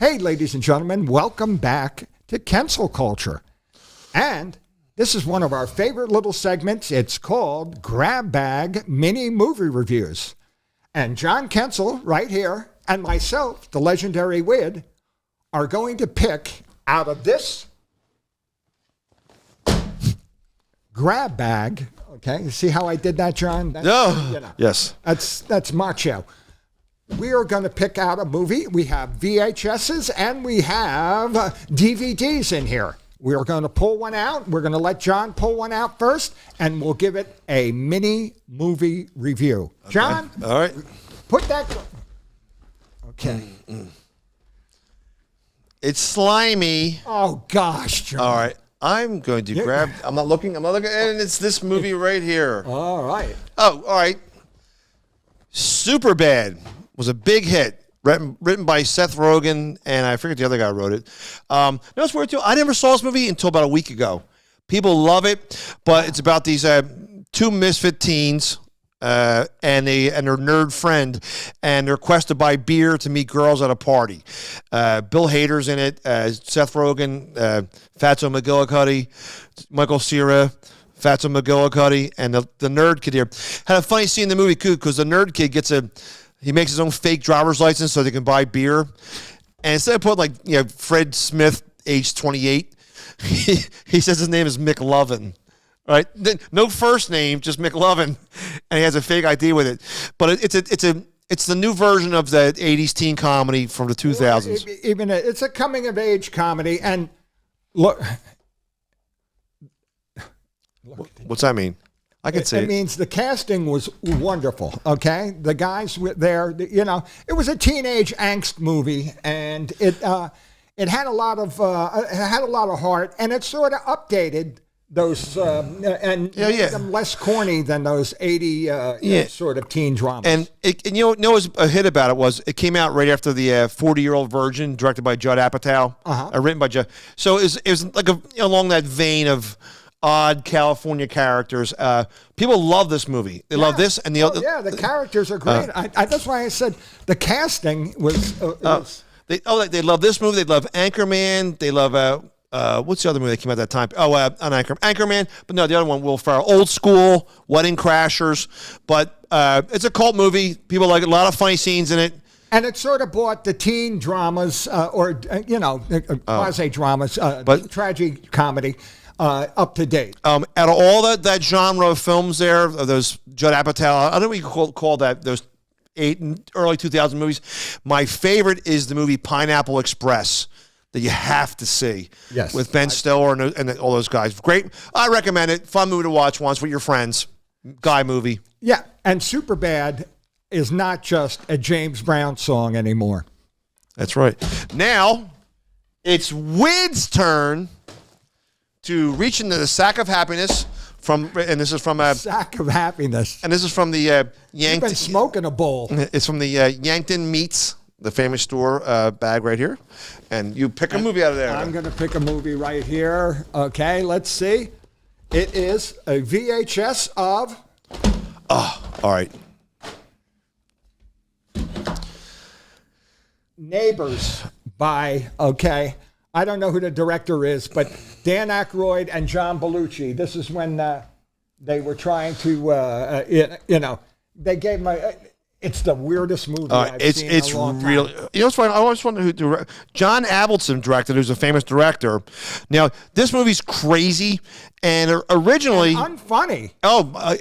Hey, ladies and gentlemen, welcome back to Kensil Culture. And this is one of our favorite little segments. It's called Grab Bag Mini Movie Reviews. And John Kensil, right here, and myself, the legendary Wid, are going to pick out of this grab bag. Okay, you see how I did that, John? Yes. That's macho. We are going to pick out a movie. We have VHSs and we have DVDs in here. We are going to pull one out. We're going to let John pull one out first, and we'll give it a mini movie review. Okay. John? All right. Put that... Okay. It's slimy. Oh, gosh, John. All right. I'm going to grab... I'm not looking, and it's this movie right here. All right. Oh, all right. Super Bad was a big hit, written by Seth Rogen, and I forget the other guy who wrote it. No, it's weird too. I never saw this movie until about a week ago. People love it, but it's about these two misfit teens and their nerd friend, and their quest to buy beer to meet girls at a party. Bill Hader's in it, Seth Rogen, Fatso McGillicuddy, Michael Cera, Fatso McGillicuddy, and the nerd kid here. Had a funny scene in the movie, too, because the nerd kid he makes his own fake driver's license so they can buy beer. And instead of putting, Fred Smith, age 28, he says his name is McLovin. Right? No first name, just McLovin. And he has a fake ID with it. But it's the new version of the 80s teen comedy from the 2000s. It's a coming-of-age comedy. And look... What's that mean? I can say it means the casting was wonderful. Okay, the guys were there. It was a teenage angst movie, and it had a lot of heart, and it sort of updated those and made them less corny than those 80 sort of teen dramas. And what was a hit about it was it came out right after the 40-Year-Old Virgin, directed by Judd Apatow, written by Judd. So it was like along that vein of odd California characters. People love this movie. They love this and the other. Yeah, the characters are great. That's why I said the casting was. They love this movie. They love Anchorman. They love what's the other movie that came out at that time? Not Anchorman. But no, the other one, Will Ferrell. Old School, Wedding Crashers. But it's a cult movie. People like it. A lot of funny scenes in it. And it sort of brought the teen dramas, quasi-dramas, tragic comedy, up to date. Out of all that genre of films there, of those Judd Apatow, I don't know what you call that, those early 2000 movies, my favorite is the movie Pineapple Express that you have to see. Yes. With Ben Stiller and all those guys. Great. I recommend it. Fun movie to watch once with your friends. Guy movie. Yeah, and Superbad is not just a James Brown song anymore. That's right. Now, it's Wid's turn to reach into the sack of happiness and this is from sack of happiness. And this is from the Yankton. You've been smoking a bowl. It's from the Yankton Meats, the famous store bag right here. And you pick a movie out of there. I'm going to pick a movie right here. Okay, let's see. It is a VHS of. Oh, all right. Neighbors by, I don't know who the director is, but Dan Aykroyd and John Belushi. This is when they were trying to, they gave it's the weirdest movie I've seen in a long time. It's funny. I always wonder who directed. John Avildsen directed, who's a famous director. Now, this movie's crazy, and originally and unfunny.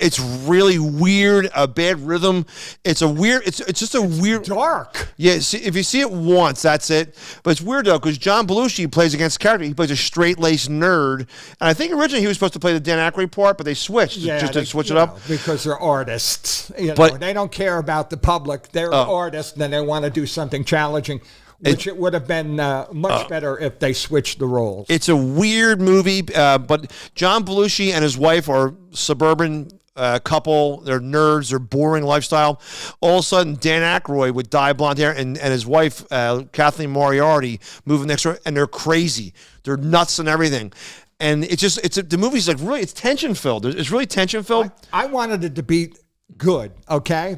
It's really weird. A bad rhythm. It's just a weird. Dark. Yeah. See, if you see it once, that's it. But it's weird though, because John Belushi plays against character. He plays a straight-laced nerd, and I think originally he was supposed to play the Dan Aykroyd part, but they switched to switch it up because they're artists. But they don't care about the public. They're artists, and they want to do something challenging, which it would have been much better if they switched the roles. It's a weird movie, but John Belushi and his wife are suburban couple. They're nerds. They're boring lifestyle. All of a sudden, Dan Aykroyd with dyed blonde hair and his wife, Kathleen Moriarty, moving next door, and they're crazy. They're nuts and everything. And the movie's like really, it's tension filled. It's really tension filled. I wanted it to be good,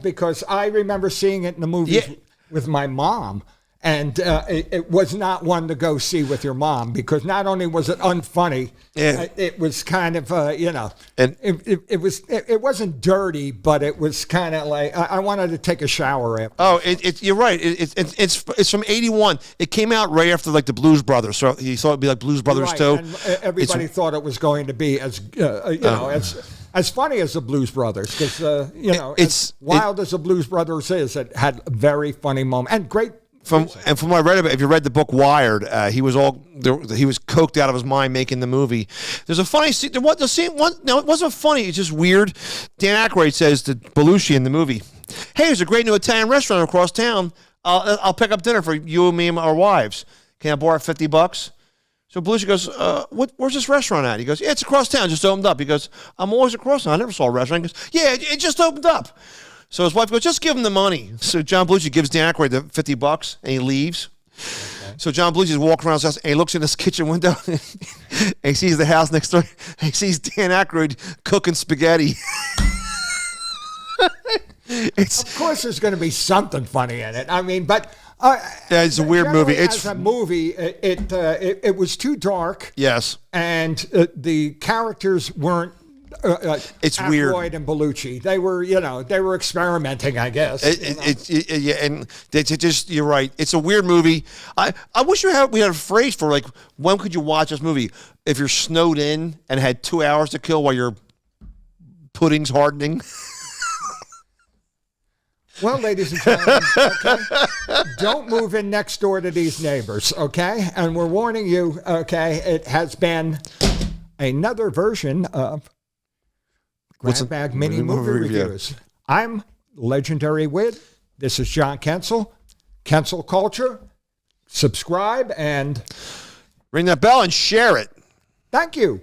because I remember seeing it in the movies with my mom, And it was not one to go see with your mom, because not only was it unfunny, it was kind of and it wasn't dirty, but it was kind of like I wanted to take a shower after. Oh, you're right. It's from '81. It came out right after like the Blues Brothers, so he thought it'd be like Blues Brothers Right, too. and everybody thought it was going to be as as funny as the Blues Brothers, because as wild as the Blues Brothers is, it had a very funny moment and great. From what I read about, if you read the book Wired, he was coked out of his mind making the movie. There's a funny scene. No, it wasn't funny. It's just weird. Dan Aykroyd says to Belushi in the movie, "Hey, there's a great new Italian restaurant across town. I'll pick up dinner for you and me and our wives. Can I borrow $50?" So Belushi goes, "Where's this restaurant at?" He goes, "Yeah, it's across town. Just opened up." He goes, "I'm always across town. I never saw a restaurant." He goes, "Yeah, it just opened up." So his wife goes, "Just give him the money." So John Belushi gives Dan Aykroyd the $50 and he leaves. Okay. So John Belushi's walking around his house and he looks in his kitchen window and he sees the house next door. And he sees Dan Aykroyd cooking spaghetti. Of course, there's going to be something funny in it. I mean, but yeah, it's a weird movie. As a movie, it was too dark. Yes, and the characters weren't. It's Aykroyd weird. And Belushi, they were experimenting, I guess. Yeah, and it's just, you're right. It's a weird movie. I wish we had a phrase for like, when could you watch this movie? If you're snowed in and had 2 hours to kill while your pudding's hardening. Well, ladies and gentlemen, okay, don't move in next door to these neighbors, okay? And we're warning you, okay? It has been another version of Grab Bag Mini Movie Reviews. I'm Legendary Wid. This is John Kensil. Kensil Culture. Subscribe and ring that bell and share it. Thank you.